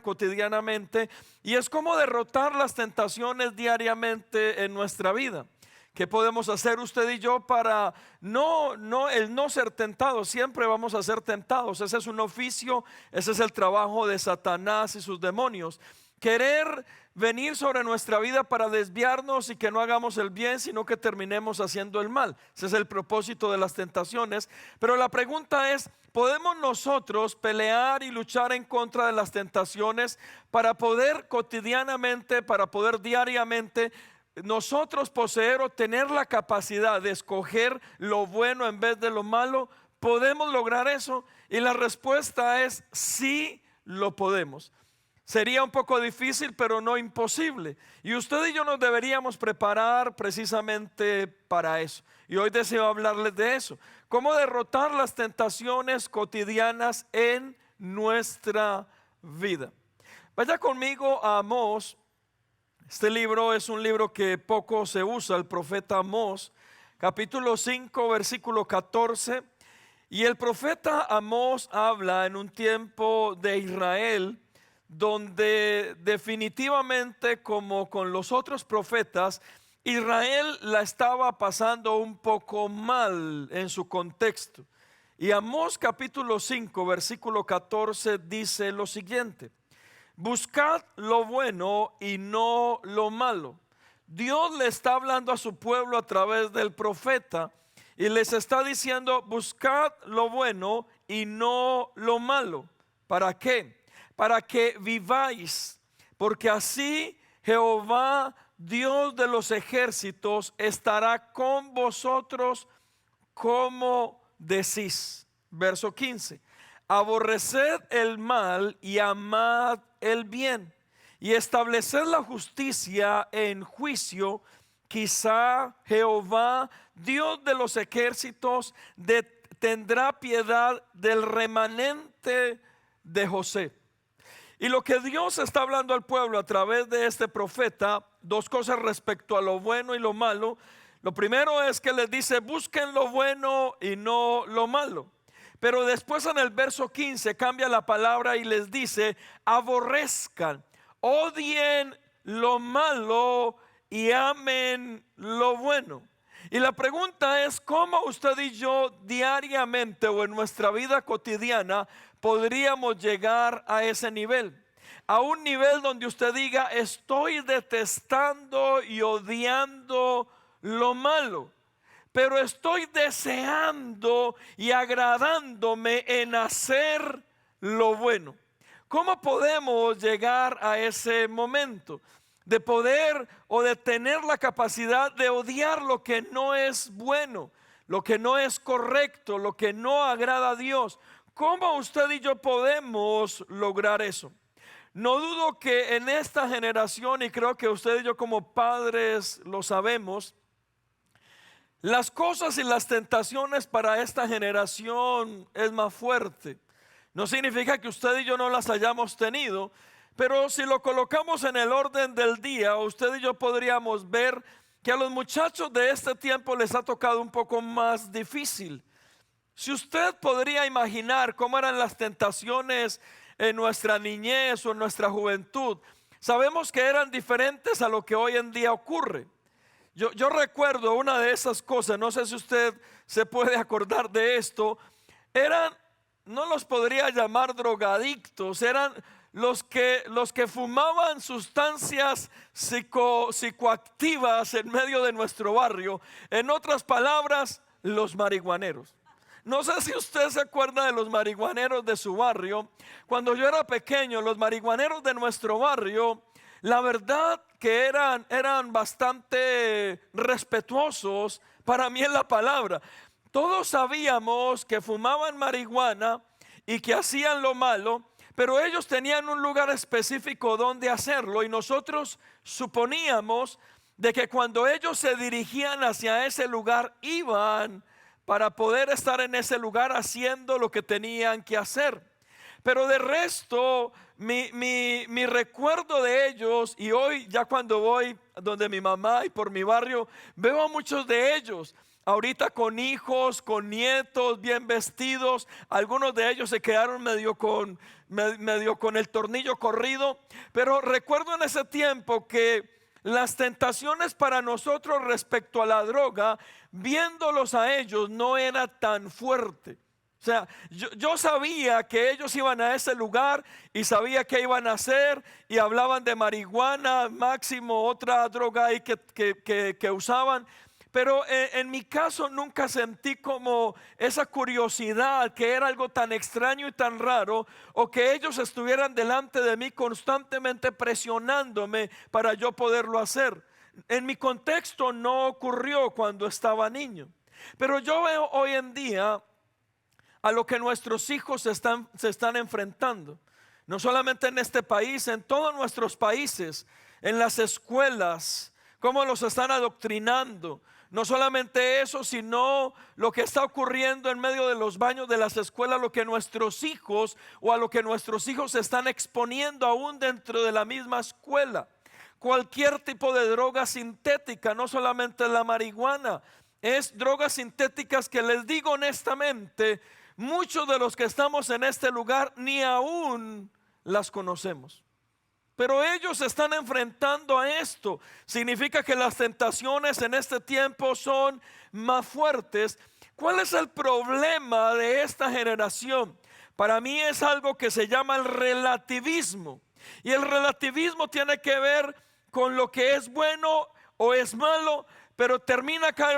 cotidianamente, y es cómo derrotar las tentaciones diariamente en nuestra vida. ¿Qué podemos hacer usted y yo para el no ser tentados? Siempre vamos a ser tentados. Ese es un oficio, ese es el trabajo de Satanás y sus demonios. Querer venir sobre nuestra vida para desviarnos y que no hagamos el bien, sino que terminemos haciendo el mal. Ese es el propósito de las tentaciones. Pero la pregunta es, ¿podemos nosotros pelear y luchar en contra de las tentaciones para poder cotidianamente, para poder diariamente nosotros poseer o tener la capacidad de escoger lo bueno en vez de lo malo? ¿Podemos lograr eso? Y la respuesta es sí, lo podemos. Sería un poco difícil, pero no imposible. Y usted y yo nos deberíamos preparar precisamente para eso. Y hoy deseo hablarles de eso. Cómo derrotar las tentaciones cotidianas en nuestra vida. Vaya conmigo a Amós. Este libro es un libro que poco se usa, el profeta Amós, capítulo 5, versículo 14. Y el profeta Amós habla en un tiempo de Israel donde definitivamente, como con los otros profetas, Israel la estaba pasando un poco mal en su contexto. Y Amós capítulo 5, versículo 14 dice lo siguiente: buscad lo bueno y no lo malo. Dios le está hablando a su pueblo a través del profeta y les está diciendo: buscad lo bueno y no lo malo. ¿Para qué? Para que viváis, porque así Jehová, Dios de los ejércitos, estará con vosotros como decís. Verso 15: aborreced el mal y amad el bien, y estableced la justicia en juicio. Quizá Jehová, Dios de los ejércitos, tendrá piedad del remanente de José. Y lo que Dios está hablando al pueblo a través de este profeta, dos cosas respecto a lo bueno y lo malo. Lo primero es que les dice: busquen lo bueno y no lo malo. Pero después en el verso 15 cambia la palabra y les dice: aborrezcan, odien lo malo y amen lo bueno. Y la pregunta es: ¿cómo usted y yo diariamente o en nuestra vida cotidiana podríamos llegar a ese nivel? A un nivel donde usted diga: estoy detestando y odiando lo malo, pero estoy deseando y agradándome en hacer lo bueno. ¿Cómo podemos llegar a ese momento de poder o de tener la capacidad de odiar lo que no es bueno, lo que no es correcto, lo que no agrada a Dios? ¿Cómo usted y yo podemos lograr eso? No dudo que en esta generación, y creo que usted y yo como padres lo sabemos, las cosas y las tentaciones para esta generación es más fuerte. No significa que usted y yo no las hayamos tenido, pero si lo colocamos en el orden del día, usted y yo podríamos ver que a los muchachos de este tiempo les ha tocado un poco más difícil. Si usted podría imaginar cómo eran las tentaciones en nuestra niñez o en nuestra juventud, sabemos que eran diferentes a lo que hoy en día ocurre. Yo recuerdo una de esas cosas, no sé si usted se puede acordar de esto. No los podría llamar drogadictos, eran los que fumaban sustancias psicoactivas en medio de nuestro barrio. En otras palabras, los marihuaneros. No sé si usted se acuerda de los marihuaneros de su barrio. Cuando yo era pequeño, los marihuaneros de nuestro barrio, la verdad que eran bastante respetuosos para mí en la palabra. Todos sabíamos que fumaban marihuana y que hacían lo malo, pero ellos tenían un lugar específico donde hacerlo, y nosotros suponíamos de que cuando ellos se dirigían hacia ese lugar iban para poder estar en ese lugar haciendo lo que tenían que hacer. Pero de resto, mi recuerdo de ellos, y hoy ya cuando voy donde mi mamá y por mi barrio, veo a muchos de ellos. ahorita con hijos, con nietos, bien vestidos. Algunos de ellos se quedaron medio con el tornillo corrido. Pero recuerdo en ese tiempo que las tentaciones para nosotros respecto a la droga, viéndolos a ellos, no era tan fuerte. O sea, yo sabía que ellos iban a ese lugar y sabía qué iban a hacer, y hablaban de marihuana, máximo otra droga ahí que usaban. Pero en mi caso nunca sentí como esa curiosidad, que era algo tan extraño y tan raro, o que ellos estuvieran delante de mí constantemente presionándome para yo poderlo hacer. En mi contexto no ocurrió cuando estaba niño. Pero yo veo hoy en día a lo que nuestros hijos se están enfrentando. No solamente en este país, en todos nuestros países, en las escuelas, cómo los están adoctrinando. No solamente eso, sino lo que está ocurriendo en medio de los baños de las escuelas, lo que nuestros hijos o a lo que nuestros hijos se están exponiendo aún dentro de la misma escuela. Cualquier tipo de droga sintética, no solamente la marihuana, es drogas sintéticas que, les digo honestamente, muchos de los que estamos en este lugar ni aún las conocemos. Pero ellos se están enfrentando a esto. Significa que las tentaciones en este tiempo son más fuertes. ¿Cuál es el problema de esta generación? Para mí es algo que se llama el relativismo. Y el relativismo tiene que ver con lo que es bueno o es malo, pero termina cada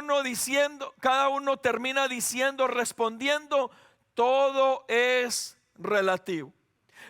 uno termina diciendo, respondiendo, todo es relativo.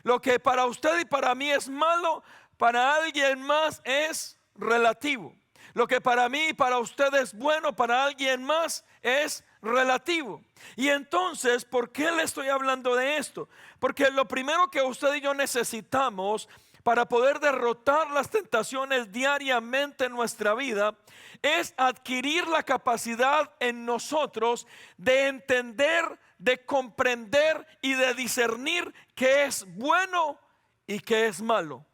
Lo que para usted y para mí es malo, para alguien más es relativo. Lo que para mí y para usted es bueno, para alguien más es relativo. Y entonces, ¿por qué le estoy hablando de esto? Porque lo primero que usted y yo necesitamos para poder derrotar las tentaciones diariamente en nuestra vida es adquirir la capacidad en nosotros de entender, de comprender y de discernir qué es bueno y qué es malo.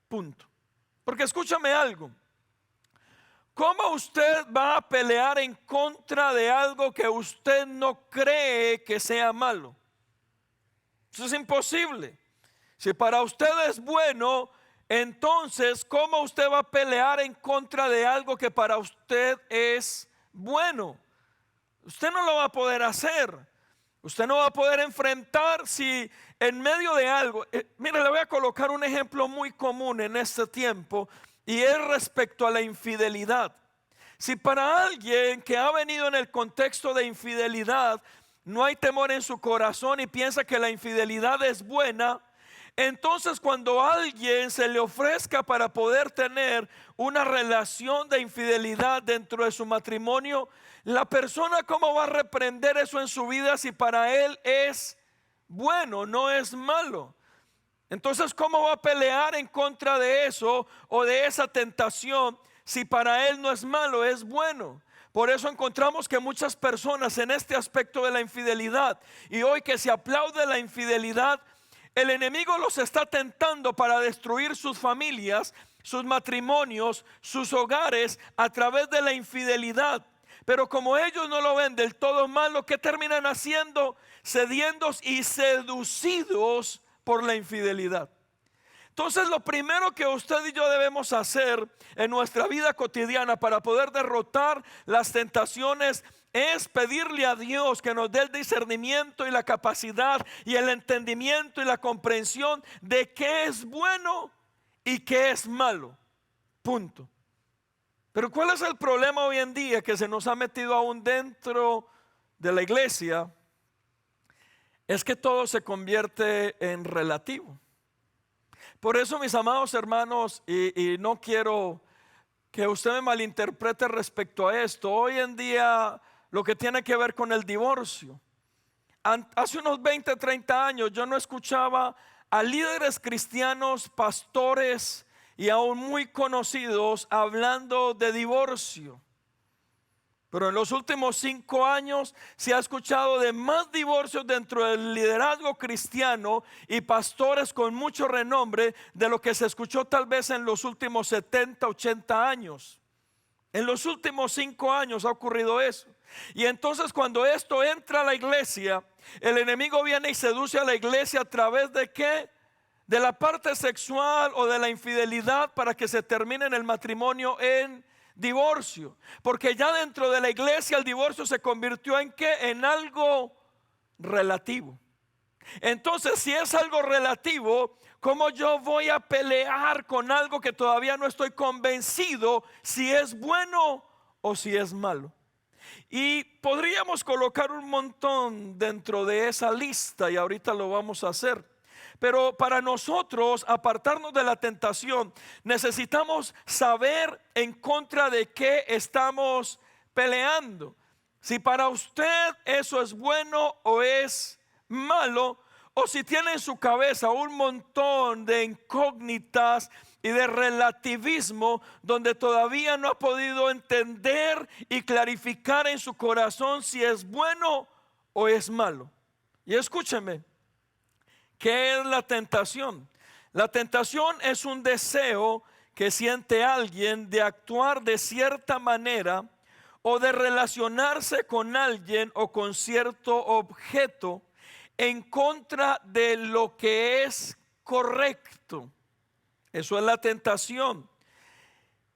Punto. Porque escúchame algo. ¿Cómo usted va a pelear en contra de algo que usted no cree que sea malo? Eso es imposible. Si para usted es bueno, entonces ¿cómo usted va a pelear en contra de algo que para usted es bueno? Usted no lo va a poder hacer. Usted no va a poder enfrentar si en medio de algo. Mire, le voy a colocar un ejemplo muy común en este tiempo, y es respecto a la infidelidad. Si para alguien que ha venido en el contexto de infidelidad no hay temor en su corazón y piensa que la infidelidad es buena, entonces cuando a alguien se le ofrezca para poder tener una relación de infidelidad dentro de su matrimonio, la persona, ¿cómo va a reprender eso en su vida si para él es bueno, no es malo? Entonces, ¿cómo va a pelear en contra de eso o de esa tentación si para él no es malo, es bueno? Por eso encontramos que muchas personas en este aspecto de la infidelidad, y hoy que se aplaude la infidelidad, el enemigo los está tentando para destruir sus familias, sus matrimonios, sus hogares a través de la infidelidad. Pero como ellos no lo ven del todo malo, ¿qué terminan haciendo? Cediendo y seducidos por la infidelidad. Entonces, lo primero que usted y yo debemos hacer en nuestra vida cotidiana para poder derrotar las tentaciones es pedirle a Dios que nos dé el discernimiento y la capacidad y el entendimiento y la comprensión de qué es bueno y qué es malo. Punto. Pero ¿cuál es el problema hoy en día que se nos ha metido aún dentro de la iglesia? Es que todo se convierte en relativo. Por eso, mis amados hermanos, y no quiero que usted me malinterprete respecto a esto, hoy en día lo que tiene que ver con el divorcio. Hace unos 20, 30 años yo no escuchaba a líderes cristianos, pastores y aún muy conocidos hablando de divorcio. Pero en los últimos 5 años se ha escuchado de más divorcios dentro del liderazgo cristiano y pastores con mucho renombre de lo que se escuchó tal vez en los últimos 70, 80 años. En los últimos 5 años ha ocurrido eso. Y entonces cuando esto entra a la iglesia, el enemigo viene y seduce a la iglesia a través de ¿qué? De la parte sexual o de la infidelidad, para que se termine en el matrimonio en divorcio. Porque ya dentro de la iglesia el divorcio se convirtió en ¿qué? En algo relativo. Entonces, si es algo relativo, ¿cómo yo voy a pelear con algo que todavía no estoy convencido si es bueno o si es malo? Y podríamos colocar un montón dentro de esa lista, y ahorita lo vamos a hacer. Pero para nosotros apartarnos de la tentación, necesitamos saber en contra de qué estamos peleando. Si para usted eso es bueno o es malo, o si tiene en su cabeza un montón de incógnitas y de relativismo, donde todavía no ha podido entender y clarificar en su corazón si es bueno o es malo. Y escúcheme, ¿qué es la tentación? La tentación es un deseo que siente alguien de actuar de cierta manera o de relacionarse con alguien o con cierto objeto en contra de lo que es correcto. Eso es la tentación.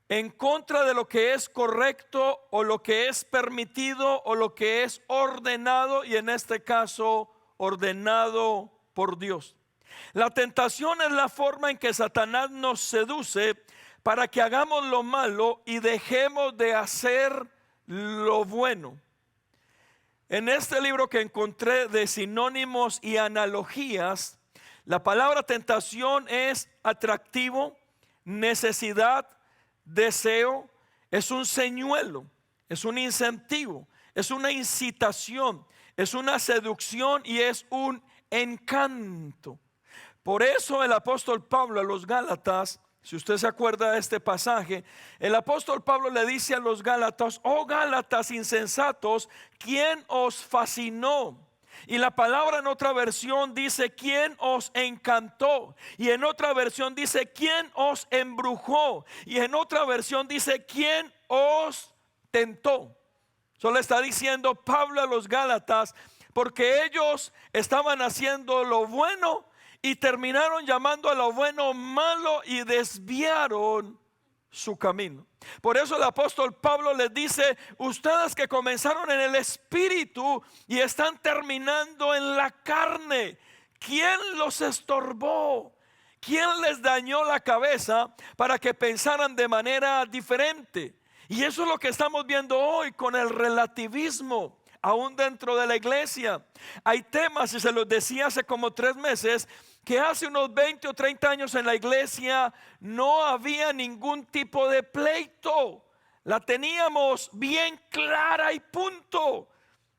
En contra de lo que es correcto o lo que es permitido o lo que es ordenado, y en este caso ordenado por Dios. La tentación es la forma en que Satanás nos seduce para que hagamos lo malo y dejemos de hacer lo bueno. En este libro que encontré de sinónimos y analogías, la palabra tentación es atractivo, necesidad, deseo, es un señuelo, es un incentivo, es una incitación, es una seducción y es un encanto. Por eso el apóstol Pablo a los Gálatas, si usted se acuerda de este pasaje, el apóstol Pablo le dice a los Gálatas: oh Gálatas insensatos, ¿quién os fascinó? Y la palabra en otra versión dice: ¿quién os encantó? Y en otra versión dice: ¿quién os embrujó? Y en otra versión dice: ¿quién os tentó? Solo está diciendo Pablo a los Gálatas, porque ellos estaban haciendo lo bueno y terminaron llamando a lo bueno malo y desviaron su camino. Por eso el apóstol Pablo les dice: ustedes que comenzaron en el espíritu y están terminando en la carne, ¿quién los estorbó? ¿Quién les dañó la cabeza para que pensaran de manera diferente? Y eso es lo que estamos viendo hoy con el relativismo. Aún dentro de la iglesia hay temas, y se los decía hace como 3 meses, que hace unos 20 o 30 años en la iglesia no había ningún tipo de pleito. La teníamos bien clara y punto.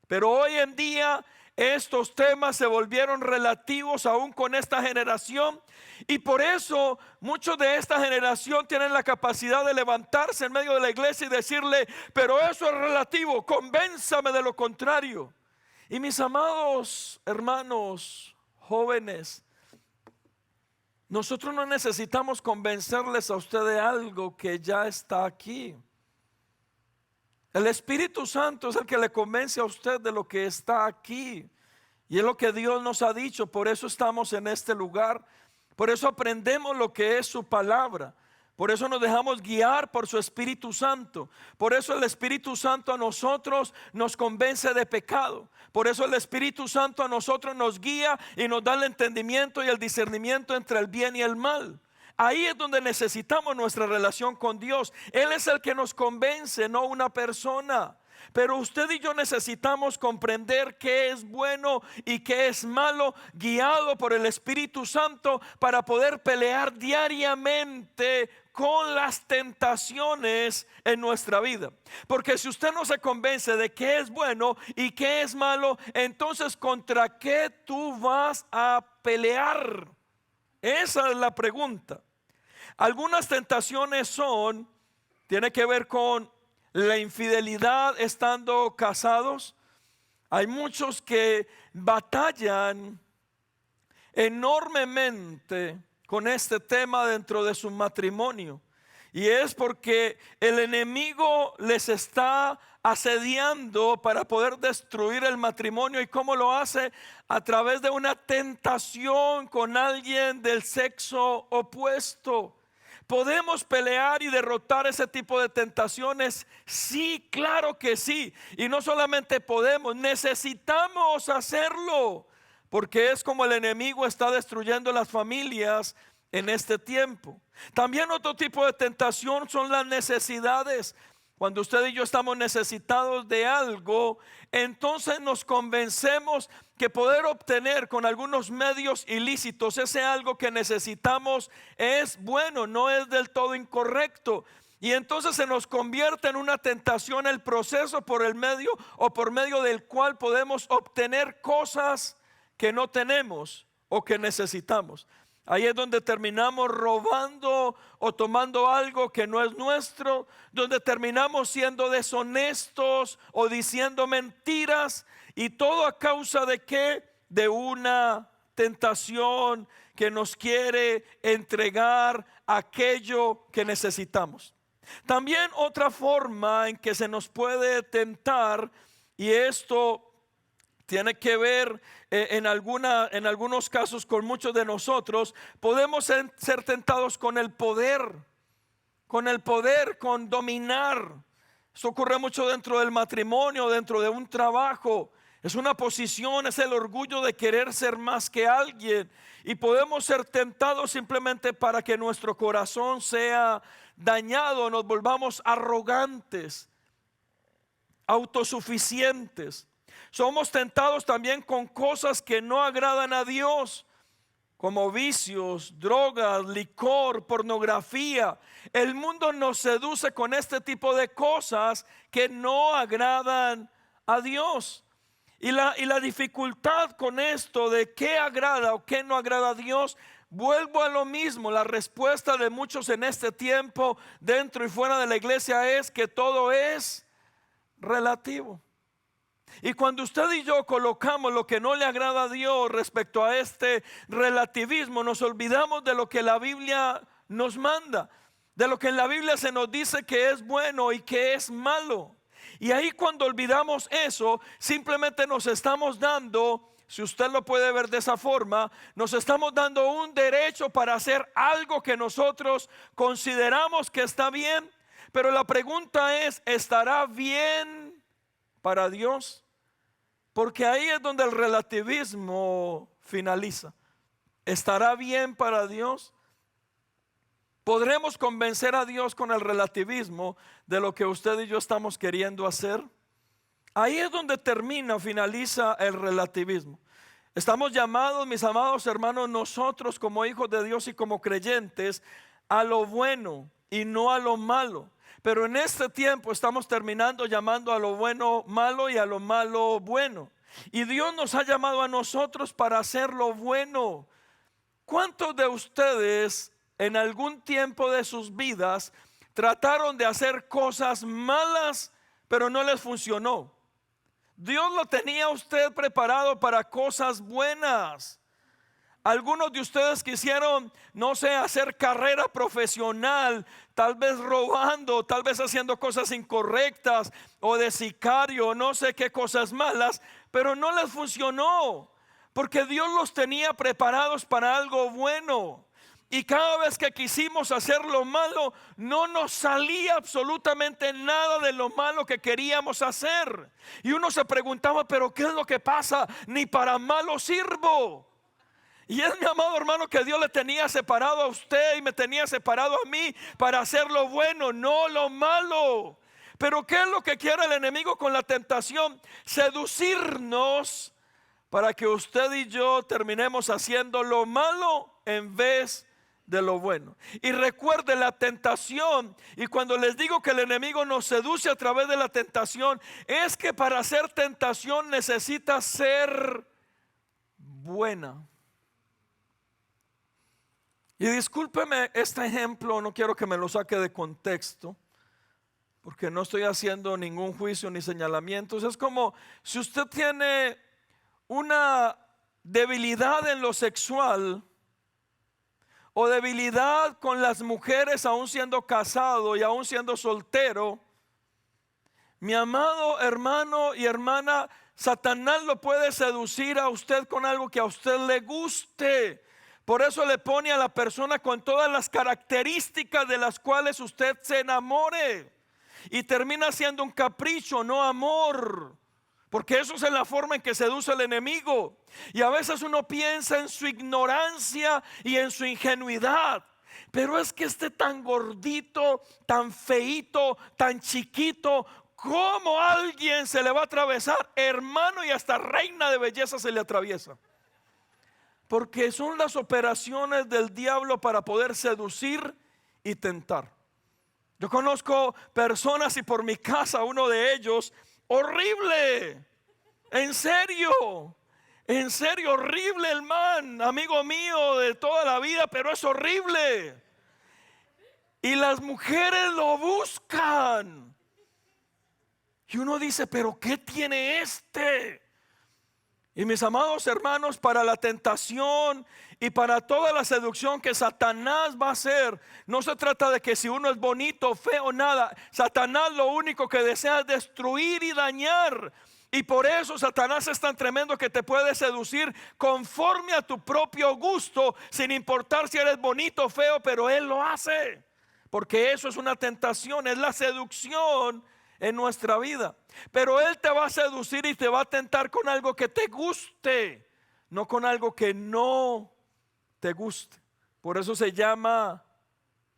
Pero hoy en día estos temas se volvieron relativos aún con esta generación. Y por eso muchos de esta generación tienen la capacidad de levantarse en medio de la iglesia y decirle: pero eso es relativo, convénzame de lo contrario. Y mis amados hermanos jóvenes, nosotros no necesitamos convencerles a usted de algo que ya está aquí. El Espíritu Santo es el que le convence a usted de lo que está aquí. Y es lo que Dios nos ha dicho. Por eso estamos en este lugar. Por eso aprendemos lo que es su palabra. Por eso nos dejamos guiar por su Espíritu Santo. Por eso el Espíritu Santo a nosotros nos convence de pecado. Por eso el Espíritu Santo a nosotros nos guía y nos da el entendimiento y el discernimiento entre el bien y el mal. Ahí es donde necesitamos nuestra relación con Dios. Él es el que nos convence, no una persona. Pero usted y yo necesitamos comprender qué es bueno y qué es malo, guiado por el Espíritu Santo, para poder pelear diariamente con las tentaciones en nuestra vida. Porque si usted no se convence de qué es bueno y qué es malo, entonces ¿contra qué tú vas a pelear? Esa es la pregunta. Algunas tentaciones tiene que ver con la infidelidad estando casados. Hay muchos que batallan enormemente con este tema dentro de su matrimonio. Y es porque el enemigo les está asediando para poder destruir el matrimonio. ¿Y cómo lo hace? A través de una tentación con alguien del sexo opuesto. ¿Podemos pelear y derrotar ese tipo de tentaciones? Sí, claro que sí. Y no solamente podemos, necesitamos hacerlo. Porque es como el enemigo está destruyendo las familias en este tiempo. También otro tipo de tentación son las necesidades. Cuando usted y yo estamos necesitados de algo, entonces nos convencemos que poder obtener con algunos medios ilícitos ese algo que necesitamos es bueno, no es del todo incorrecto. Y entonces se nos convierte en una tentación el proceso por el medio o por medio del cual podemos obtener cosas que no tenemos o que necesitamos. Ahí es donde terminamos robando o tomando algo que no es nuestro, donde terminamos siendo deshonestos o diciendo mentiras, y todo a causa de ¿qué? De una tentación que nos quiere entregar aquello que necesitamos. También otra forma en que se nos puede tentar, y esto tiene que ver en algunos casos con muchos de nosotros, podemos ser tentados con el poder, con dominar. Esto ocurre mucho dentro del matrimonio, dentro de un trabajo. Es una posición, es el orgullo de querer ser más que alguien. Y podemos ser tentados simplemente para que nuestro corazón sea dañado, nos volvamos arrogantes, autosuficientes. Somos tentados también con cosas que no agradan a Dios, como vicios, drogas, licor, pornografía. El mundo nos seduce con este tipo de cosas que no agradan a Dios. Y la dificultad con esto de qué agrada o qué no agrada a Dios, vuelvo a lo mismo. La respuesta de muchos en este tiempo, dentro y fuera de la iglesia, es que todo es relativo. Y cuando usted y yo colocamos lo que no le agrada a Dios respecto a este relativismo, nos olvidamos de lo que la Biblia nos manda, de lo que en la Biblia se nos dice que es bueno y que es malo. Y ahí cuando olvidamos eso, simplemente nos estamos dando, si usted lo puede ver de esa forma, nos estamos dando un derecho para hacer algo que nosotros consideramos que está bien. Pero la pregunta es, ¿estará bien para Dios? Porque ahí es donde el relativismo finaliza. ¿Estará bien para Dios? ¿Podremos convencer a Dios con el relativismo de lo que usted y yo estamos queriendo hacer? Ahí es donde finaliza el relativismo. Estamos llamados, mis amados hermanos, nosotros como hijos de Dios y como creyentes, a lo bueno y no a lo malo. Pero en este tiempo estamos terminando llamando a lo bueno malo y a lo malo bueno. Y Dios nos ha llamado a nosotros para hacer lo bueno. ¿Cuántos de ustedes en algún tiempo de sus vidas trataron de hacer cosas malas, pero no les funcionó? Dios lo tenía a usted preparado para cosas buenas. Algunos de ustedes quisieron, no sé, hacer carrera profesional, tal vez robando, tal vez haciendo cosas incorrectas o de sicario, no sé qué cosas malas, pero no les funcionó, porque Dios los tenía preparados para algo bueno. Y cada vez que quisimos hacer lo malo, no nos salía absolutamente nada de lo malo que queríamos hacer. Y uno se preguntaba, pero ¿qué es lo que pasa? Ni para malo sirvo. Y es, mi amado hermano, que Dios le tenía separado a usted y me tenía separado a mí para hacer lo bueno, no lo malo. Pero ¿qué es lo que quiere el enemigo con la tentación? Seducirnos para que usted y yo terminemos haciendo lo malo en vez de lo bueno. Y recuerde la tentación, y cuando les digo que el enemigo nos seduce a través de la tentación, es que para hacer tentación necesita ser buena. Y discúlpeme este ejemplo, no quiero que me lo saque de contexto, porque no estoy haciendo ningún juicio ni señalamientos. Es como si usted tiene una debilidad en lo sexual, o debilidad con las mujeres aún siendo casado y aún siendo soltero, mi amado hermano y hermana, Satanás lo puede seducir a usted con algo que a usted le guste. Por eso le pone a la persona con todas las características de las cuales usted se enamore. Y termina siendo un capricho, no amor. Porque eso es la forma en que seduce el enemigo. Y a veces uno piensa en su ignorancia y en su ingenuidad. Pero es que esté tan gordito, tan feito, tan chiquito, ¿cómo alguien se le va a atravesar? Hermano, y hasta reina de belleza se le atraviesa. Porque son las operaciones del diablo para poder seducir y tentar. Yo conozco personas y por mi casa uno de ellos, horrible, en serio horrible el man, amigo mío de toda la vida, pero es horrible. Y las mujeres lo buscan. Y uno dice, pero ¿qué tiene este? Y mis amados hermanos, para la tentación y para toda la seducción que Satanás va a hacer, no se trata de que si uno es bonito, feo, nada. Satanás lo único que desea es destruir y dañar. Y por eso Satanás es tan tremendo que te puede seducir conforme a tu propio gusto, sin importar si eres bonito o feo, pero él lo hace. Porque eso es una tentación, es la seducción en nuestra vida. Pero él te va a seducir y te va a tentar con algo que te guste, no con algo que no te guste. Por eso se llama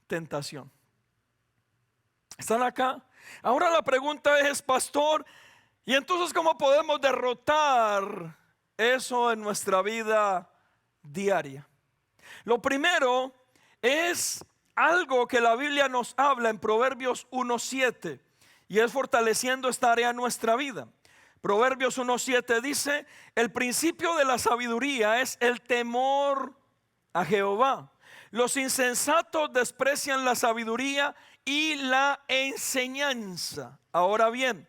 tentación. ¿Están acá? Ahora la pregunta es, pastor, ¿y entonces cómo podemos derrotar eso en nuestra vida diaria? Lo primero es algo que la Biblia nos habla en Proverbios 1:7. Y es fortaleciendo esta área en nuestra vida. Proverbios 1:7 dice: el principio de la sabiduría es el temor a Jehová. Los insensatos desprecian la sabiduría y la enseñanza. Ahora bien,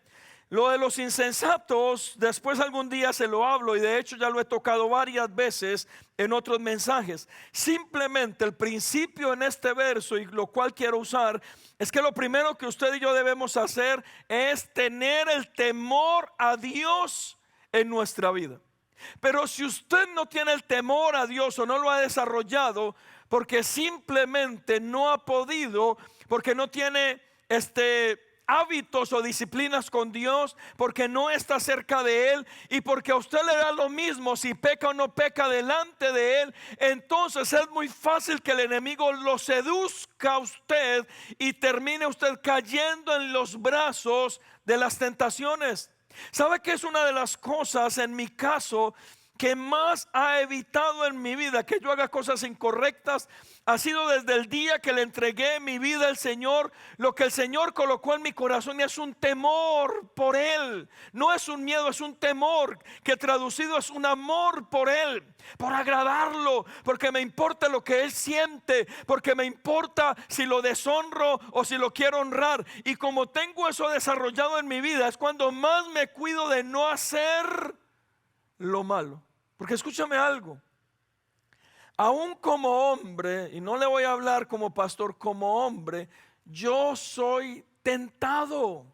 lo de los insensatos, después algún día se lo hablo y de hecho ya lo he tocado varias veces en otros mensajes. Simplemente el principio en este verso, y lo cual quiero usar, es que lo primero que usted y yo debemos hacer es tener el temor a Dios en nuestra vida. Pero si usted no tiene el temor a Dios o no lo ha desarrollado, porque simplemente no ha podido, porque no tiene hábitos o disciplinas con Dios, porque no está cerca de Él y porque a usted le da lo mismo si peca o no peca delante de Él, entonces es muy fácil que el enemigo lo seduzca a usted y termine usted cayendo en los brazos de las tentaciones. ¿Sabe qué es una de las cosas en mi caso que más ha evitado en mi vida que yo haga cosas incorrectas? Ha sido desde el día que le entregué mi vida al Señor. Lo que el Señor colocó en mi corazón es un temor por Él. No es un miedo, es un temor que traducido es un amor por Él, por agradarlo, porque me importa lo que Él siente, porque me importa si lo deshonro o si lo quiero honrar. Y como tengo eso desarrollado en mi vida, es cuando más me cuido de no hacer lo malo. Porque escúchame algo, aún como hombre, y no le voy a hablar como pastor, como hombre, yo soy tentado.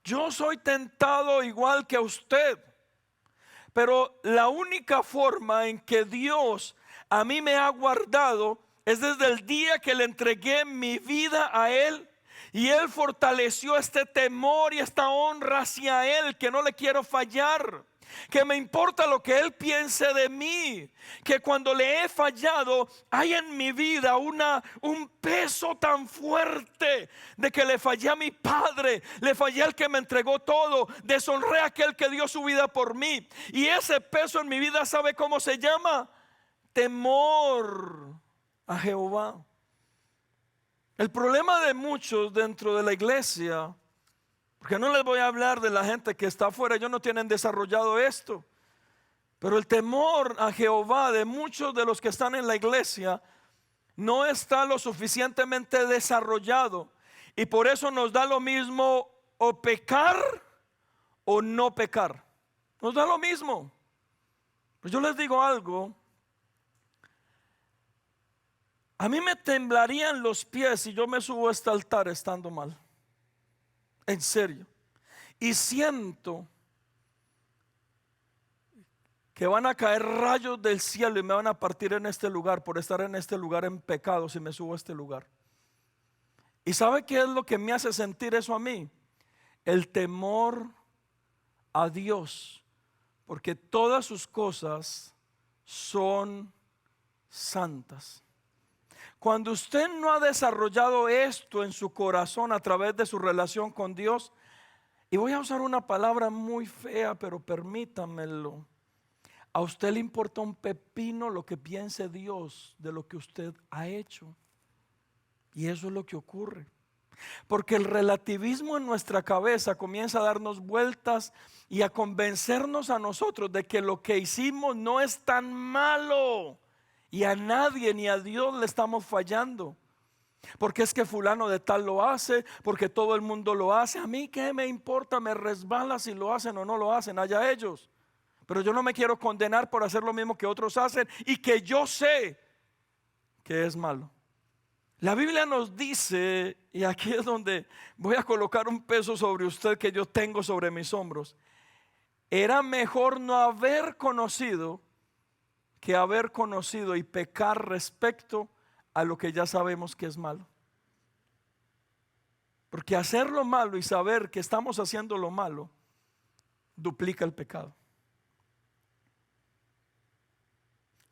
Yo soy tentado igual que usted. Pero la única forma en que Dios a mí me ha guardado es desde el día que le entregué mi vida a Él. Y Él fortaleció este temor y esta honra hacia Él, que no le quiero fallar, que me importa lo que Él piense de mí, que cuando le he fallado hay en mi vida un peso tan fuerte de que le fallé a mi padre, le fallé al que me entregó todo, deshonré a aquel que dio su vida por mí. Y ese peso en mi vida, ¿sabe cómo se llama? Temor a Jehová. El problema de muchos dentro de la iglesia, porque no les voy a hablar de la gente que está afuera, ellos no tienen desarrollado esto, pero el temor a Jehová de muchos de los que están en la iglesia no está lo suficientemente desarrollado, y por eso nos da lo mismo o pecar o no pecar. Nos da lo mismo. Pues yo les digo algo, A mí me temblarían los pies si yo me subo a este altar estando mal. En serio. Y siento que van a caer rayos del cielo y me van a partir en este lugar por estar en este lugar en pecado si me subo a este lugar. ¿Y sabe qué es lo que me hace sentir eso a mí? El temor a Dios, porque todas sus cosas son santas. Cuando usted no ha desarrollado esto en su corazón a través de su relación con Dios, y voy a usar una palabra muy fea, pero permítamelo, a usted le importa un pepino lo que piense Dios de lo que usted ha hecho. Y eso es lo que ocurre. Porque el relativismo en nuestra cabeza comienza a darnos vueltas y a convencernos a nosotros de que lo que hicimos no es tan malo. Y a nadie ni a Dios le estamos fallando. Porque es que fulano de tal lo hace, porque todo el mundo lo hace. A mí qué me importa, me resbala si lo hacen o no lo hacen, allá ellos. Pero yo no me quiero condenar por hacer lo mismo que otros hacen y que yo sé que es malo. La Biblia nos dice, y aquí es donde voy a colocar un peso sobre usted que yo tengo sobre mis hombros. Era mejor no haber conocido que haber conocido y pecar respecto a lo que ya sabemos que es malo. Porque hacer lo malo y saber que estamos haciendo lo malo duplica el pecado.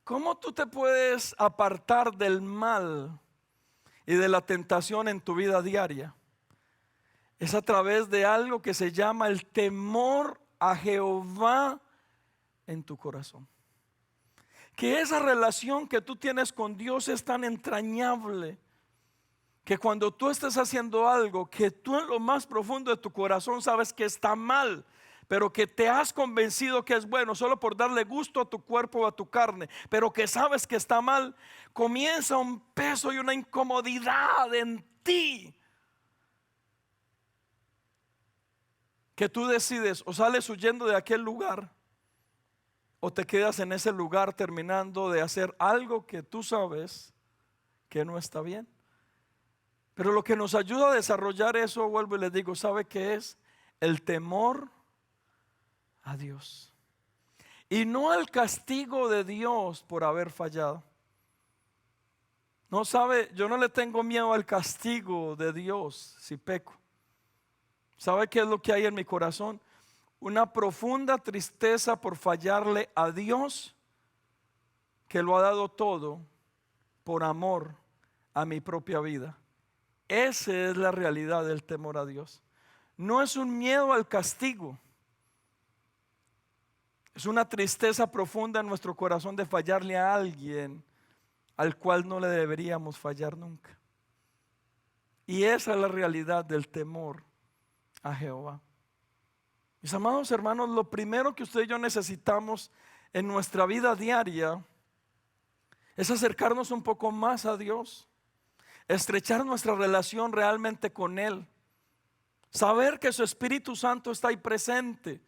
¿Cómo tú te puedes apartar del mal y de la tentación en tu vida diaria? Es a través de algo que se llama el temor a Jehová en tu corazón. Que esa relación que tú tienes con Dios es tan entrañable que cuando tú estés haciendo algo que tú en lo más profundo de tu corazón sabes que está mal, pero que te has convencido que es bueno solo por darle gusto a tu cuerpo o a tu carne, pero que sabes que está mal, comienza un peso y una incomodidad en ti, que tú decides o sales huyendo de aquel lugar o te quedas en ese lugar terminando de hacer algo que tú sabes que no está bien. Pero lo que nos ayuda a desarrollar eso, vuelvo y les digo, ¿sabe qué es? El temor a Dios. Y no al castigo de Dios por haber fallado. No sabe, yo no le tengo miedo al castigo de Dios si peco. ¿Sabe qué es lo que hay en mi corazón? Una profunda tristeza por fallarle a Dios, que lo ha dado todo por amor a mi propia vida. Esa es la realidad del temor a Dios. No es un miedo al castigo. Es una tristeza profunda en nuestro corazón de fallarle a alguien al cual no le deberíamos fallar nunca. Y esa es la realidad del temor a Jehová. Mis amados hermanos, lo primero que usted y yo necesitamos en nuestra vida diaria es acercarnos un poco más a Dios, estrechar nuestra relación realmente con Él, saber que su Espíritu Santo está ahí presente,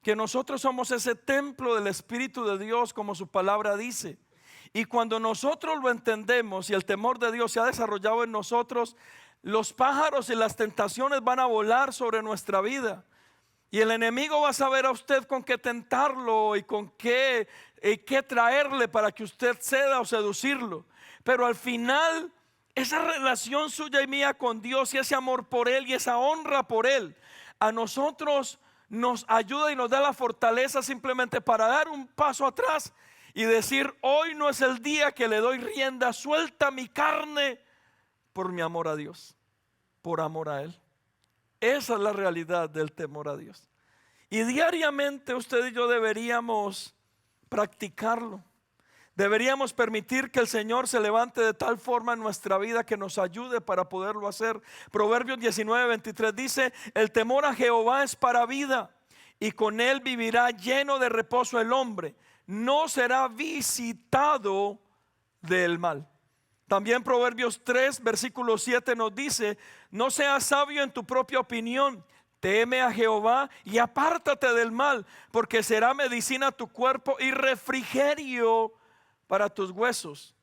que nosotros somos ese templo del Espíritu de Dios, como su palabra dice. Y cuando nosotros lo entendemos y el temor de Dios se ha desarrollado en nosotros, los pájaros y las tentaciones van a volar sobre nuestra vida. Y el enemigo va a saber a usted con qué tentarlo y con qué traerle para que usted ceda o seducirlo. Pero al final, esa relación suya y mía con Dios y ese amor por Él y esa honra por Él, a nosotros nos ayuda y nos da la fortaleza simplemente para dar un paso atrás y decir: hoy no es el día que le doy rienda suelta a mi carne por mi amor a Dios, por amor a Él. Esa es la realidad del temor a Dios. Y diariamente usted y yo deberíamos practicarlo. Deberíamos permitir que el Señor se levante de tal forma en nuestra vida que nos ayude para poderlo hacer. Proverbios 19:23 dice: el temor a Jehová es para vida, y con él vivirá lleno de reposo el hombre. No será visitado del mal. También Proverbios 3 versículo 7 nos dice: no seas sabio en tu propia opinión, teme a Jehová y apártate del mal, porque será medicina a tu cuerpo y refrigerio para tus huesos.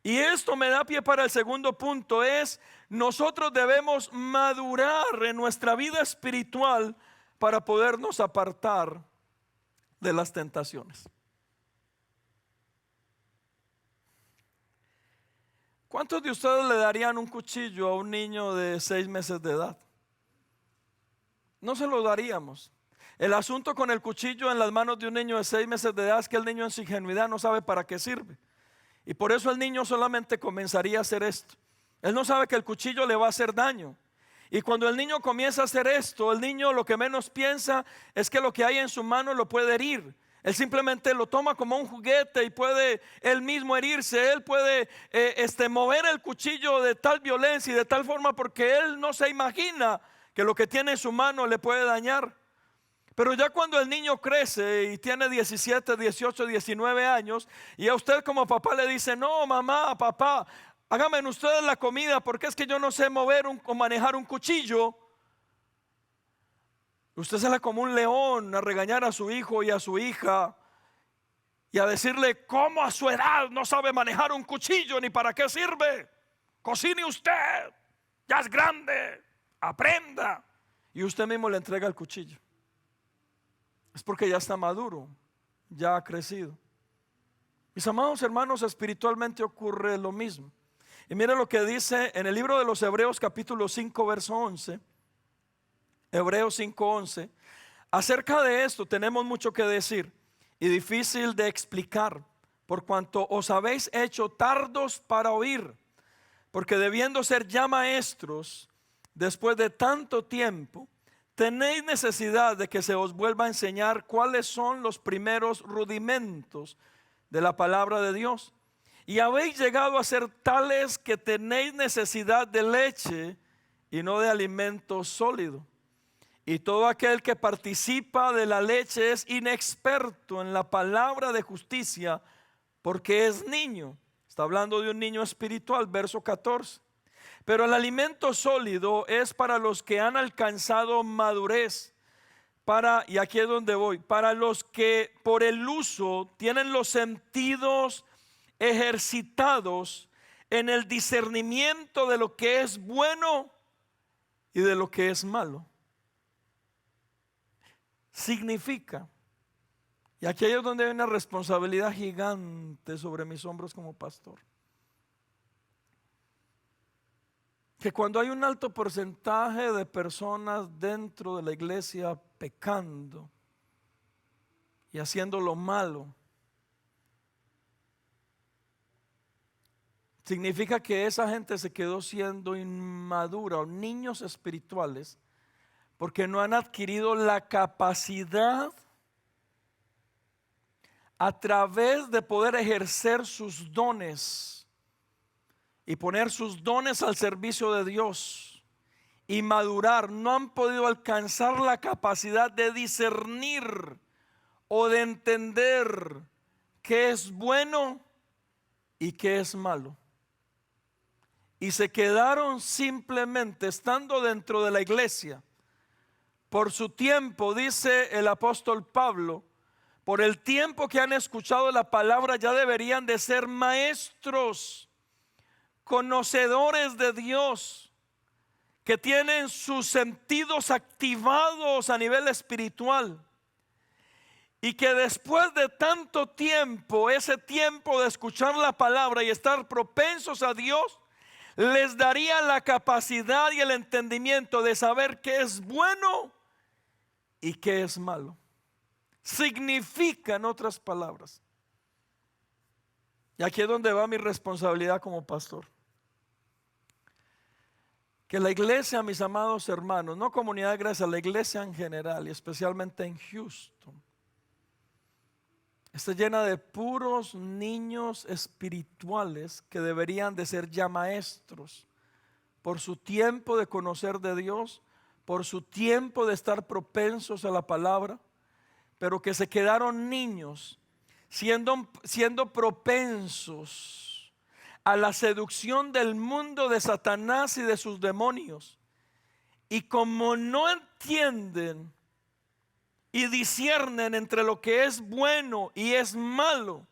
Y esto me da pie para el segundo punto, es nosotros debemos madurar en nuestra vida espiritual para podernos apartar de las tentaciones. ¿Cuántos de ustedes le darían un cuchillo a un niño de 6 meses de edad? No se lo daríamos. El asunto con el cuchillo en las manos de un niño de 6 meses de edad es que el niño en su ingenuidad no sabe para qué sirve. Y por eso el niño solamente comenzaría a hacer esto. Él no sabe que el cuchillo le va a hacer daño. Y cuando el niño comienza a hacer esto, el niño lo que menos piensa es que lo que hay en su mano lo puede herir. Él simplemente lo toma como un juguete y puede él mismo herirse. Él puede mover el cuchillo de tal violencia y de tal forma porque él no se imagina que lo que tiene en su mano le puede dañar. Pero ya cuando el niño crece y tiene 17, 18, 19 años y a usted como papá le dice: no, mamá, papá, háganme ustedes la comida porque es que yo no sé mover o manejar un cuchillo. Usted sale como un león a regañar a su hijo y a su hija y a decirle: ¿cómo a su edad no sabe manejar un cuchillo ni para qué sirve? Cocine usted, ya es grande, aprenda. Y usted mismo le entrega el cuchillo. Es porque ya está maduro, ya ha crecido. Mis amados hermanos, espiritualmente ocurre lo mismo. Y mire lo que dice en el libro de los Hebreos capítulo 5 verso 11. Hebreos 5:11. Acerca de esto tenemos mucho que decir y difícil de explicar, por cuanto os habéis hecho tardos para oír, porque debiendo ser ya maestros, después de tanto tiempo, tenéis necesidad de que se os vuelva a enseñar cuáles son los primeros rudimentos de la palabra de Dios. Y habéis llegado a ser tales que tenéis necesidad de leche y no de alimento sólido. Y todo aquel que participa de la leche es inexperto en la palabra de justicia, porque es niño. Está hablando de un niño espiritual, verso 14. Pero el alimento sólido es para los que han alcanzado madurez, y aquí es donde voy, para los que por el uso tienen los sentidos ejercitados en el discernimiento de lo que es bueno y de lo que es malo. Significa, y aquí es donde hay una responsabilidad gigante sobre mis hombros como pastor, que cuando hay un alto porcentaje de personas dentro de la iglesia pecando y haciendo lo malo, significa que esa gente se quedó siendo inmadura o niños espirituales porque no han adquirido la capacidad a través de poder ejercer sus dones y poner sus dones al servicio de Dios y madurar. No han podido alcanzar la capacidad de discernir o de entender qué es bueno y qué es malo. Y se quedaron simplemente estando dentro de la iglesia. Por su tiempo, dice el apóstol Pablo, por el tiempo que han escuchado la palabra ya deberían de ser maestros, conocedores de Dios, que tienen sus sentidos activados a nivel espiritual. Y que después de tanto tiempo, ese tiempo de escuchar la palabra y estar propensos a Dios, les daría la capacidad y el entendimiento de saber qué es bueno y qué es malo. Significa, en otras palabras, y aquí es donde va mi responsabilidad como pastor, que la iglesia, mis amados hermanos, no Comunidad de Gracia, la iglesia en general y especialmente en Houston, está llena de puros niños espirituales que deberían de ser ya maestros por su tiempo de conocer de Dios, por su tiempo de estar propensos a la palabra, pero que se quedaron niños siendo propensos a la seducción del mundo de Satanás y de sus demonios. Y como no entienden y disciernen entre lo que es bueno y es malo,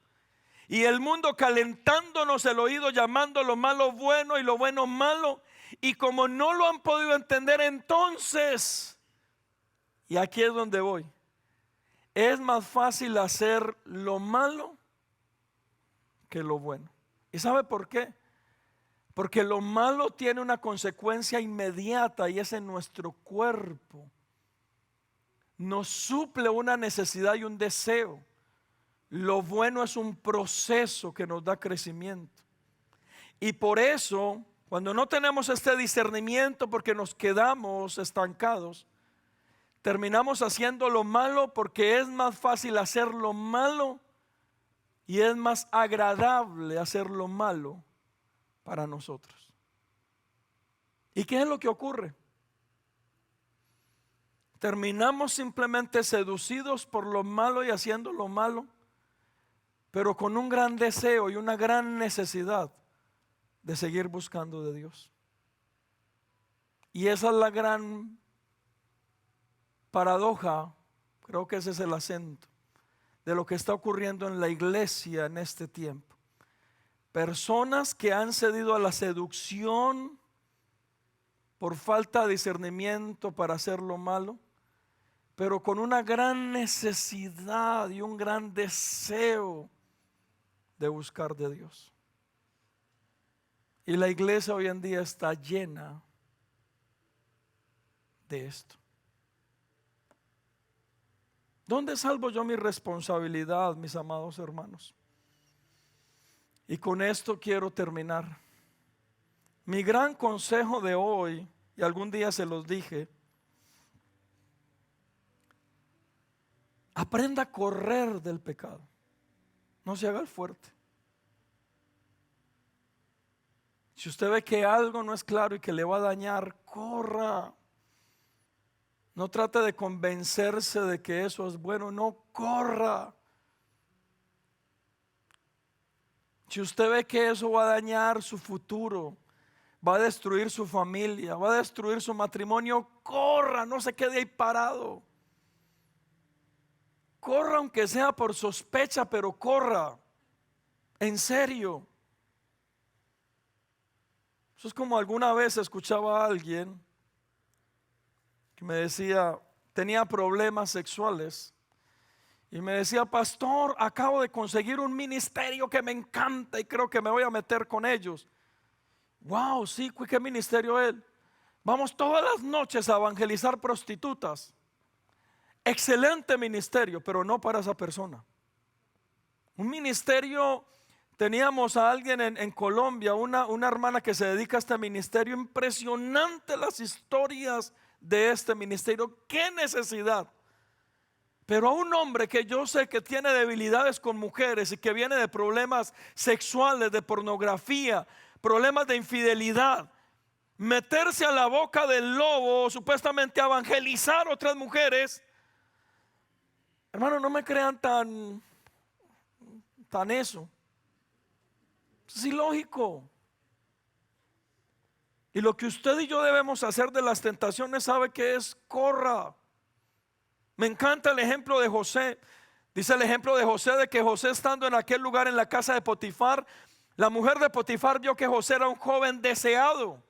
Y el mundo calentándonos el oído, llamando lo malo bueno y lo bueno malo. Y como no lo han podido entender, entonces, y aquí es donde voy, es más fácil hacer lo malo que lo bueno. ¿Y sabe por qué? Porque lo malo tiene una consecuencia inmediata y es en nuestro cuerpo. Nos suple una necesidad y un deseo. Lo bueno es un proceso que nos da crecimiento. Y por eso, cuando no tenemos este discernimiento, porque nos quedamos estancados, terminamos haciendo lo malo porque es más fácil hacer lo malo y es más agradable hacer lo malo para nosotros. ¿Y qué es lo que ocurre? Terminamos simplemente seducidos por lo malo y haciendo lo malo, pero con un gran deseo y una gran necesidad de seguir buscando de Dios. Y esa es la gran paradoja, creo que ese es el acento de lo que está ocurriendo en la iglesia en este tiempo. Personas que han cedido a la seducción por falta de discernimiento para hacer lo malo, pero con una gran necesidad y un gran deseo de buscar de Dios. Y la iglesia hoy en día está llena de esto. ¿Dónde salvo yo mi responsabilidad, mis amados hermanos? Y con esto quiero terminar. Mi gran consejo de hoy, y algún día se los dije, aprenda a correr del pecado. No se haga el fuerte. Si usted ve que algo no es claro y que le va a dañar, corra. No trate de convencerse de que eso es bueno, no, corra. Si usted ve que eso va a dañar su futuro, va a destruir su familia, va a destruir su matrimonio, corra, no se quede ahí parado. Corra aunque sea por sospecha, pero corra, en serio. Eso es como alguna vez escuchaba a alguien que me decía, tenía problemas sexuales y me decía: pastor, acabo de conseguir un ministerio que me encanta y creo que me voy a meter con ellos. Wow, sí, ¿qué ministerio es? Vamos todas las noches a evangelizar prostitutas. Excelente ministerio, pero no para esa persona. Un ministerio, teníamos a alguien en Colombia, una hermana que se dedica a este ministerio. Impresionante las historias de este ministerio. Qué necesidad. Pero a un hombre que yo sé que tiene debilidades con mujeres y que viene de problemas sexuales, de pornografía, problemas de infidelidad, meterse a la boca del lobo, supuestamente a evangelizar a otras mujeres. Hermano, no me crean tan eso. Es ilógico. Y lo que usted y yo debemos hacer de las tentaciones, ¿sabe qué es? Corra. Me encanta el ejemplo de José. Dice el ejemplo de José, de que José, estando en aquel lugar en la casa de Potifar, la mujer de Potifar vio que José era un joven deseado.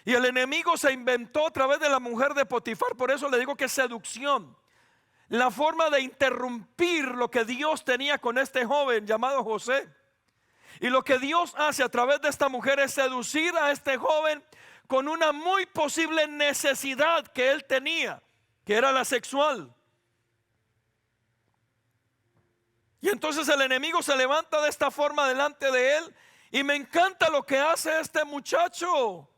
Y el enemigo se inventó a través de la mujer de Potifar. Por eso le digo que es seducción. La forma de interrumpir lo que Dios tenía con este joven llamado José. Y lo que Dios hace a través de esta mujer es seducir a este joven con una muy posible necesidad que él tenía, que era la sexual. Y entonces el enemigo se levanta de esta forma delante de él. Y me encanta lo que hace este muchacho.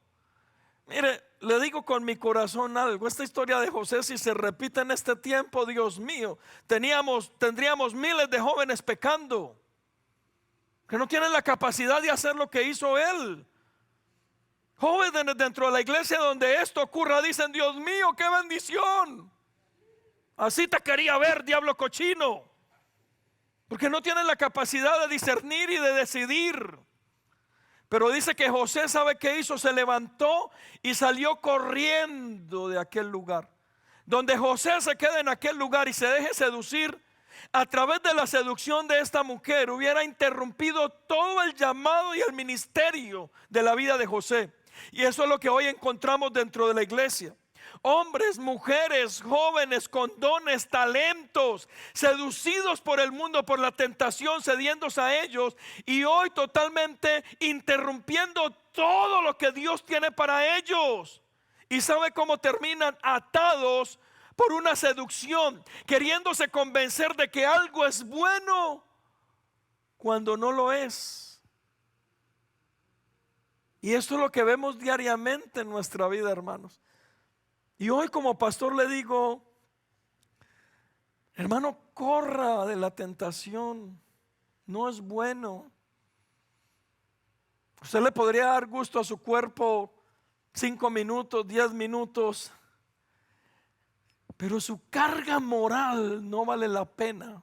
Mire, le digo con mi corazón algo. Esta historia de José, si se repite en este tiempo, Dios mío, tendríamos miles de jóvenes pecando, que no tienen la capacidad de hacer lo que hizo él. Jóvenes dentro de la iglesia donde esto ocurra dicen: Dios mío, qué bendición. Así te quería ver, diablo cochino. Porque no tienen la capacidad de discernir y de decidir. Pero dice que José, ¿sabe qué hizo? Se levantó y salió corriendo de aquel lugar. Donde José se quede en aquel lugar y se deje seducir, a través de la seducción de esta mujer, hubiera interrumpido todo el llamado y el ministerio de la vida de José. Y eso es lo que hoy encontramos dentro de la iglesia. Hombres, mujeres, jóvenes con dones, talentos, seducidos por el mundo, por la tentación, cediéndose a ellos, y hoy totalmente interrumpiendo todo lo que Dios tiene para ellos. ¿Y sabe cómo terminan? Atados por una seducción, queriéndose convencer de que algo es bueno cuando no lo es. Y esto es lo que vemos diariamente en nuestra vida, hermanos. Y hoy como pastor le digo, hermano, corra de la tentación, no es bueno. Usted le podría dar gusto a su cuerpo 5 minutos, 10 minutos, pero su carga moral no vale la pena.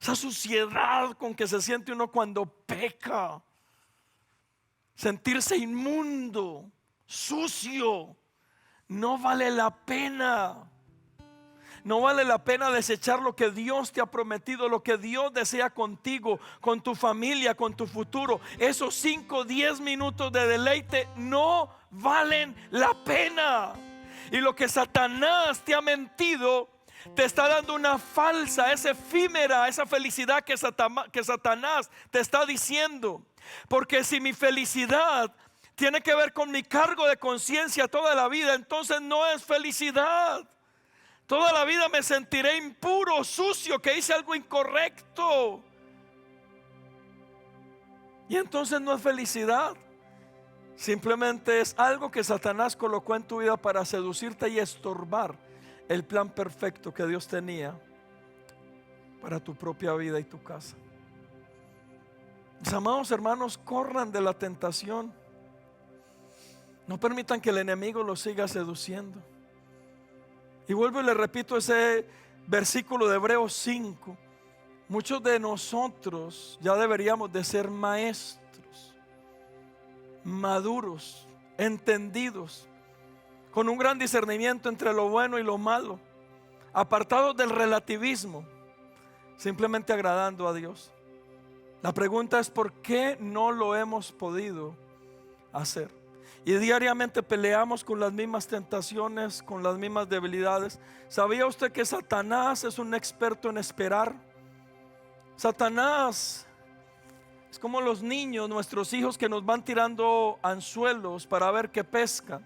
Esa suciedad con que se siente uno cuando peca, sentirse inmundo, sucio, no vale la pena. No vale la pena desechar lo que Dios te ha prometido, lo que Dios desea contigo, con tu familia, con tu futuro. Esos 5, 10 minutos de deleite no valen la pena. Y lo que Satanás te ha mentido, te está dando una falsa, es efímera, esa felicidad que Satanás te está diciendo. Porque si mi felicidad tiene que ver con mi cargo de conciencia toda la vida, entonces no es felicidad. Toda la vida me sentiré impuro, sucio, que hice algo incorrecto. Y entonces no es felicidad. Simplemente es algo que Satanás colocó en tu vida para seducirte y estorbar el plan perfecto que Dios tenía para tu propia vida y tu casa. Mis amados hermanos, corran de la tentación. No permitan que el enemigo los siga seduciendo. Y vuelvo y le repito ese versículo de Hebreos 5. Muchos de nosotros ya deberíamos de ser maestros, maduros, entendidos, con un gran discernimiento entre lo bueno y lo malo, apartados del relativismo, simplemente agradando a Dios. La pregunta es: ¿por qué no lo hemos podido hacer? Y diariamente peleamos con las mismas tentaciones, con las mismas debilidades. ¿Sabía usted que Satanás es un experto en esperar? Satanás es como los niños, nuestros hijos, que nos van tirando anzuelos para ver qué pescan.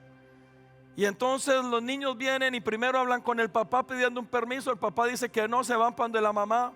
Y entonces los niños vienen y primero hablan con el papá pidiendo un permiso. El papá dice que no, se van para donde la mamá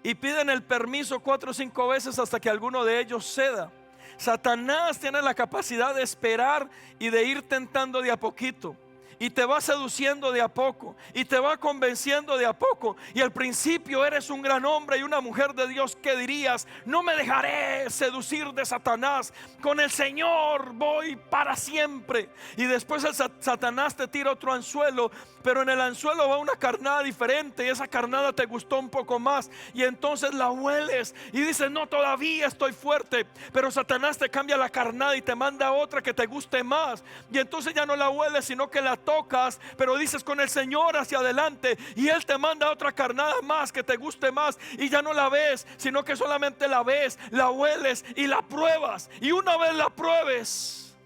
y piden el permiso 4 o 5 veces hasta que alguno de ellos ceda. Satanás tiene la capacidad de esperar y de ir tentando de a poquito, y te va seduciendo de a poco, y te va convenciendo de a poco. Y al principio eres un gran hombre y una mujer de Dios que dirías: no me dejaré seducir de Satanás, con el Señor voy para siempre. Y después el Satanás te tira otro anzuelo, pero en el anzuelo va una carnada diferente, y esa carnada te gustó un poco más, y entonces la hueles y dices: no, todavía estoy fuerte. Pero Satanás te cambia la carnada y te manda otra que te guste más, y entonces ya no la hueles, sino que la tocas, pero dices: con el Señor hacia adelante, y Él te manda otra carnada más que te guste más, y ya no la ves, sino que solamente la ves, la hueles y la pruebas. Y una vez la pruebes,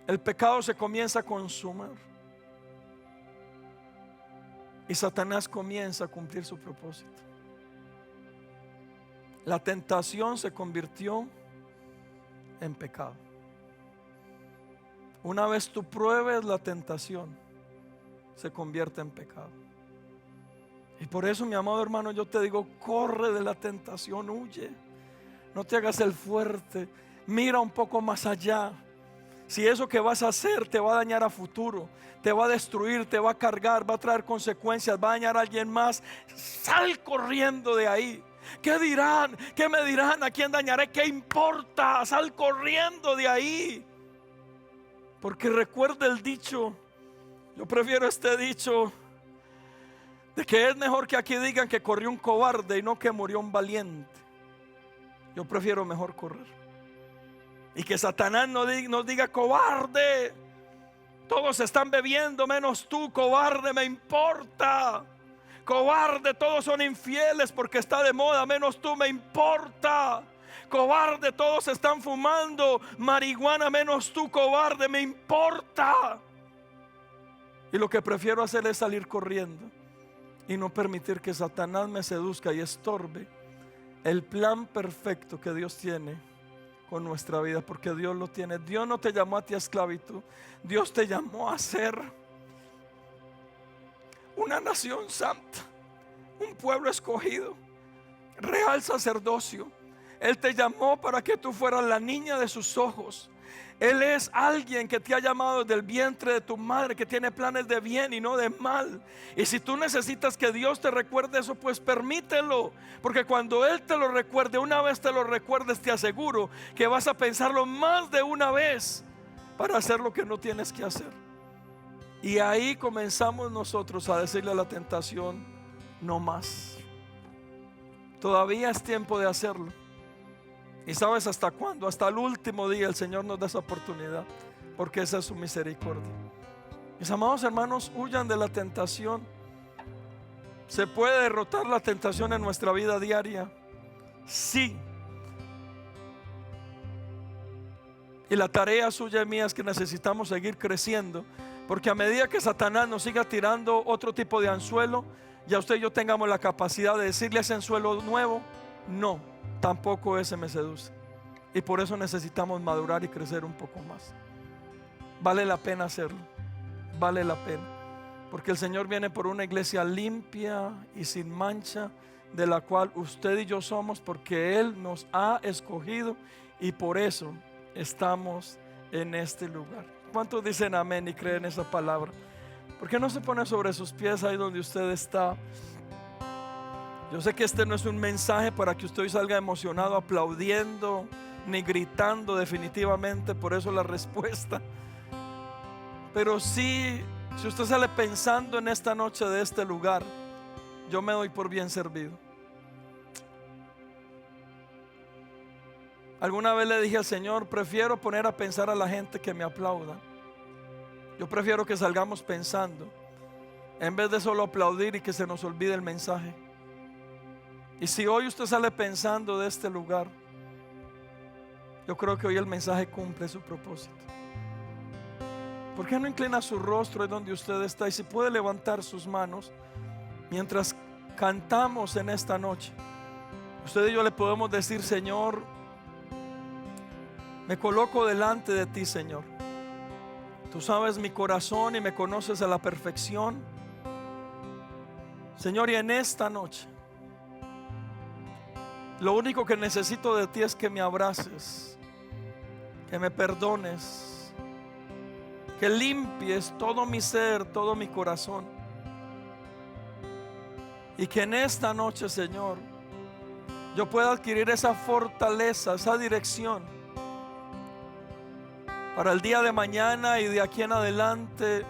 el pecado se comienza a consumar y Satanás comienza a cumplir su propósito. La tentación se convirtió en pecado. Una vez tú pruebes la tentación, se convierte en pecado. Y por eso, mi amado hermano, yo te digo: corre de la tentación, huye. No te hagas el fuerte, mira un poco más allá. Si eso que vas a hacer te va a dañar a futuro, te va a destruir, te va a cargar, va a traer consecuencias, va a dañar a alguien más, sal corriendo de ahí. ¿Qué dirán? ¿Qué me dirán? ¿A quién dañaré? ¿Qué importa? Sal corriendo de ahí. Porque recuerda el dicho, yo prefiero este dicho, de que es mejor que aquí digan que corrió un cobarde y no que murió un valiente. Yo prefiero mejor correr. Y que Satanás nos diga: cobarde, todos están bebiendo menos tú, cobarde, me importa. Cobarde, todos son infieles porque está de moda, menos tú, me importa. Cobarde, todos están fumando marihuana, menos tú, cobarde, me importa. Y lo que prefiero hacer es salir corriendo y no permitir que Satanás me seduzca y estorbe el plan perfecto que Dios tiene con nuestra vida, porque Dios lo tiene. Dios no te llamó a ti a esclavitud, Dios te llamó a ser una nación santa, un pueblo escogido, real sacerdocio. Él te llamó para que tú fueras la niña de sus ojos. Él es alguien que te ha llamado desde el vientre de tu madre, que tiene planes de bien y no de mal. Y si tú necesitas que Dios te recuerde eso, pues permítelo, porque cuando Él te lo recuerde, una vez te lo recuerdes, te aseguro que vas a pensarlo más de una vez para hacer lo que no tienes que hacer. Y ahí comenzamos nosotros a decirle a la tentación: no más. Todavía es tiempo de hacerlo. ¿Y sabes hasta cuándo? Hasta el último día el Señor nos da esa oportunidad, porque esa es su misericordia. Mis amados hermanos, huyan de la tentación. ¿Se puede derrotar la tentación en nuestra vida diaria? Sí. Y la tarea suya y mía es que necesitamos seguir creciendo, porque a medida que Satanás nos siga tirando otro tipo de anzuelo, ya usted y yo tengamos la capacidad de decirle a ese anzuelo nuevo: no, tampoco ese me seduce. Y por eso necesitamos madurar y crecer un poco más. Vale la pena hacerlo, vale la pena, porque el Señor viene por una iglesia limpia y sin mancha, de la cual usted y yo somos, porque Él nos ha escogido y por eso estamos en este lugar. ¿Cuántos dicen amén y creen esa palabra? ¿Por qué no se pone sobre sus pies ahí donde usted está? Yo sé que este no es un mensaje para que usted hoy salga emocionado, aplaudiendo, ni gritando definitivamente, por eso la respuesta. Pero sí, si usted sale pensando en esta noche de este lugar, yo me doy por bien servido. Alguna vez le dije al Señor: prefiero poner a pensar a la gente que me aplauda. Yo prefiero que salgamos pensando, en vez de solo aplaudir y que se nos olvide el mensaje. Y si hoy usted sale pensando de este lugar, yo creo que hoy el mensaje cumple su propósito. ¿Por qué no inclina su rostro ahí donde usted está? Y si puede levantar sus manos mientras cantamos en esta noche, usted y yo le podemos decir: Señor, me coloco delante de ti, Señor. Tú sabes mi corazón y me conoces a la perfección, Señor. Y en esta noche lo único que necesito de ti es que me abraces, que me perdones, que limpies todo mi ser, todo mi corazón. Y que en esta noche, Señor, yo pueda adquirir esa fortaleza, esa dirección, para el día de mañana y de aquí en adelante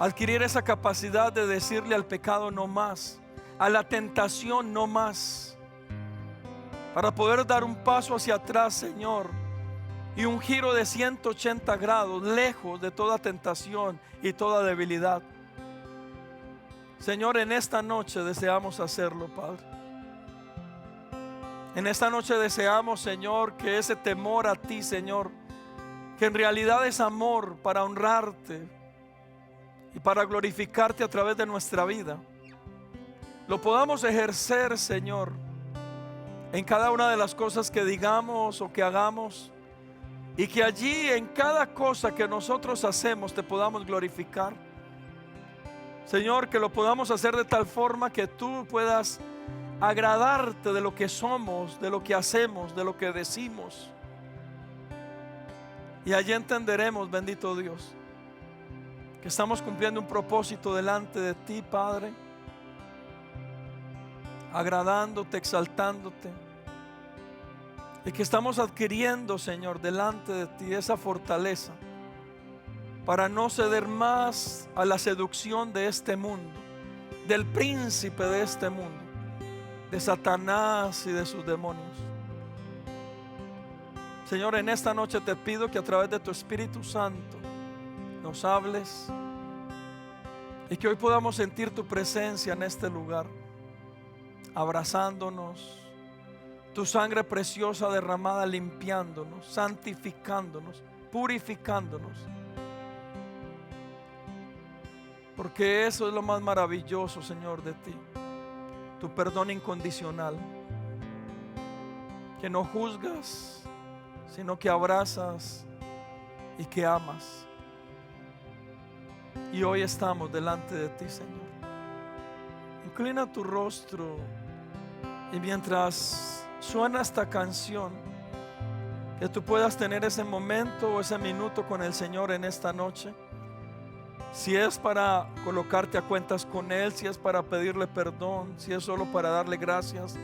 adquirir esa capacidad de decirle al pecado no más, a la tentación no más, para poder dar un paso hacia atrás, Señor, y un giro de 180 grados, lejos de toda tentación y toda debilidad. Señor, en esta noche deseamos hacerlo, Padre. En esta noche deseamos, Señor, que ese temor a ti, Señor, que en realidad es amor para honrarte y para glorificarte a través de nuestra vida, lo podamos ejercer, Señor, en cada una de las cosas que digamos o que hagamos, y que allí en cada cosa que nosotros hacemos te podamos glorificar, Señor. Que lo podamos hacer de tal forma que tú puedas agradarte de lo que somos, de lo que hacemos, de lo que decimos. Y allí entenderemos, bendito Dios, que estamos cumpliendo un propósito delante de ti, Padre, agradándote, exaltándote, y que estamos adquiriendo, Señor, delante de ti esa fortaleza para no ceder más a la seducción de este mundo, del príncipe de este mundo, de Satanás y de sus demonios. Señor, en esta noche te pido que a través de tu Espíritu Santo nos hables Y que hoy podamos sentir tu presencia en este lugar, abrazándonos, tu sangre preciosa derramada limpiándonos, santificándonos, purificándonos. Porque eso es lo más maravilloso, Señor, de ti. Tu perdón incondicional. Que no juzgas, sino que abrazas y que amas. Y hoy estamos delante de ti, Señor. Inclina tu rostro y mientras suena esta canción, que tú puedas tener ese momento o ese minuto con el Señor en esta noche. Si es para colocarte a cuentas con Él, si es para pedirle perdón, si es solo para darle gracias,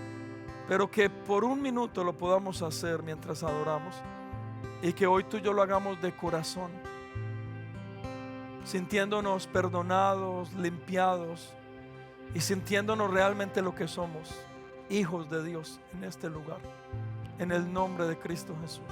pero que por un minuto lo podamos hacer mientras adoramos, y que hoy tú y yo lo hagamos de corazón, sintiéndonos perdonados, limpiados y sintiéndonos realmente lo que somos, hijos de Dios en este lugar, en el nombre de Cristo Jesús.